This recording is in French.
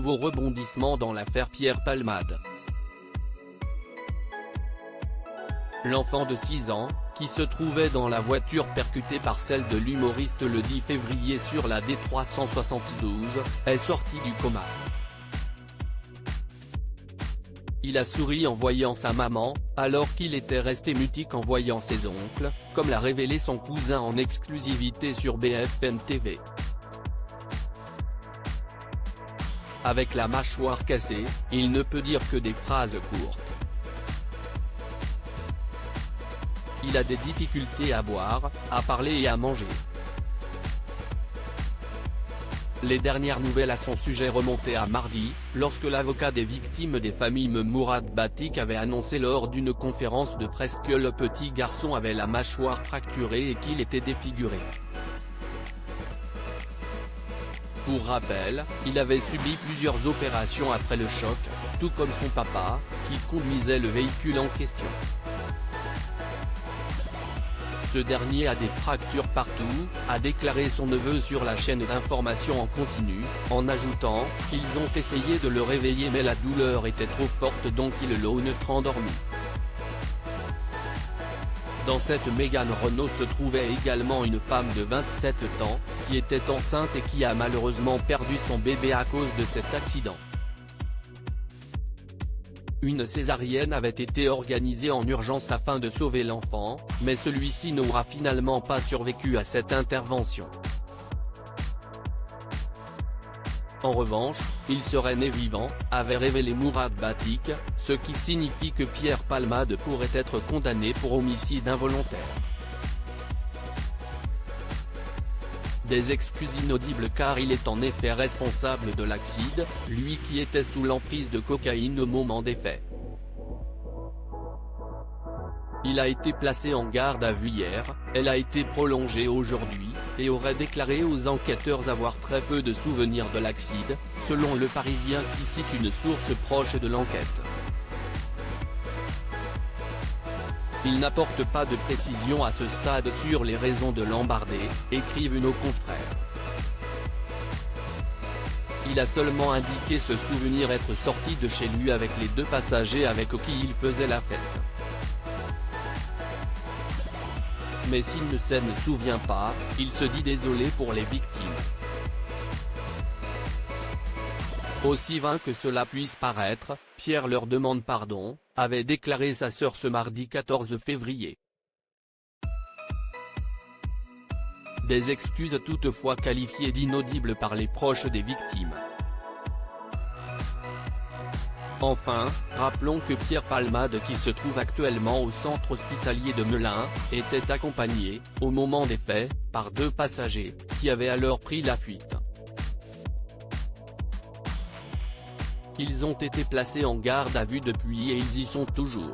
nouveau rebondissement dans l'affaire Pierre Palmade. L'enfant de 6 ans, qui se trouvait dans la voiture percutée par celle de l'humoriste le 10 février sur la D372, est sorti du coma. Il a souri en voyant sa maman, alors qu'il était resté mutique en voyant ses oncles, comme l'a révélé son cousin en exclusivité sur BFM TV. Avec la mâchoire cassée, il ne peut dire que des phrases courtes. Il a des difficultés à boire, à parler et à manger. Les dernières nouvelles à son sujet remontaient à mardi, lorsque l'avocat des victimes des familles Mourad Batik avait annoncé lors d'une conférence de presse que le petit garçon avait la mâchoire fracturée et qu'il était défiguré. Pour rappel, il avait subi plusieurs opérations après le choc, tout comme son papa, qui conduisait le véhicule en question. Ce dernier a des fractures partout, a déclaré son neveu sur la chaîne d'information en continu, en ajoutant « Ils ont essayé de le réveiller mais la douleur était trop forte donc ils l'ont endormi ». Dans cette Mégane Renault se trouvait également une femme de 27 ans, qui était enceinte et qui a malheureusement perdu son bébé à cause de cet accident. Une césarienne avait été organisée en urgence afin de sauver l'enfant, mais celui-ci n'aura finalement pas survécu à cette intervention. En revanche, il serait né vivant, avait révélé Mourad Batik, ce qui signifie que Pierre Palmade pourrait être condamné pour homicide involontaire. Des excuses inaudibles car il est en effet responsable de l'accident, lui qui était sous l'emprise de cocaïne au moment des faits. Il a été placé en garde à vue hier, elle a été prolongée aujourd'hui, et aurait déclaré aux enquêteurs avoir très peu de souvenirs de l'accident, selon Le Parisien qui cite une source proche de l'enquête. Il n'apporte pas de précision à ce stade sur les raisons de l'embardé, écrivent nos confrères. Il a seulement indiqué se souvenir être sorti de chez lui avec les 2 passagers avec qui il faisait la fête. Mais s'il ne s'en souvient pas, il se dit désolé pour les victimes. Aussi vain que cela puisse paraître, Pierre leur demande pardon, avait déclaré sa sœur ce mardi 14 février. Des excuses toutefois qualifiées d'inaudibles par les proches des victimes. Enfin, rappelons que Pierre Palmade qui se trouve actuellement au centre hospitalier de Melun, était accompagné, au moment des faits, par 2 passagers, qui avaient alors pris la fuite. Ils ont été placés en garde à vue depuis et ils y sont toujours.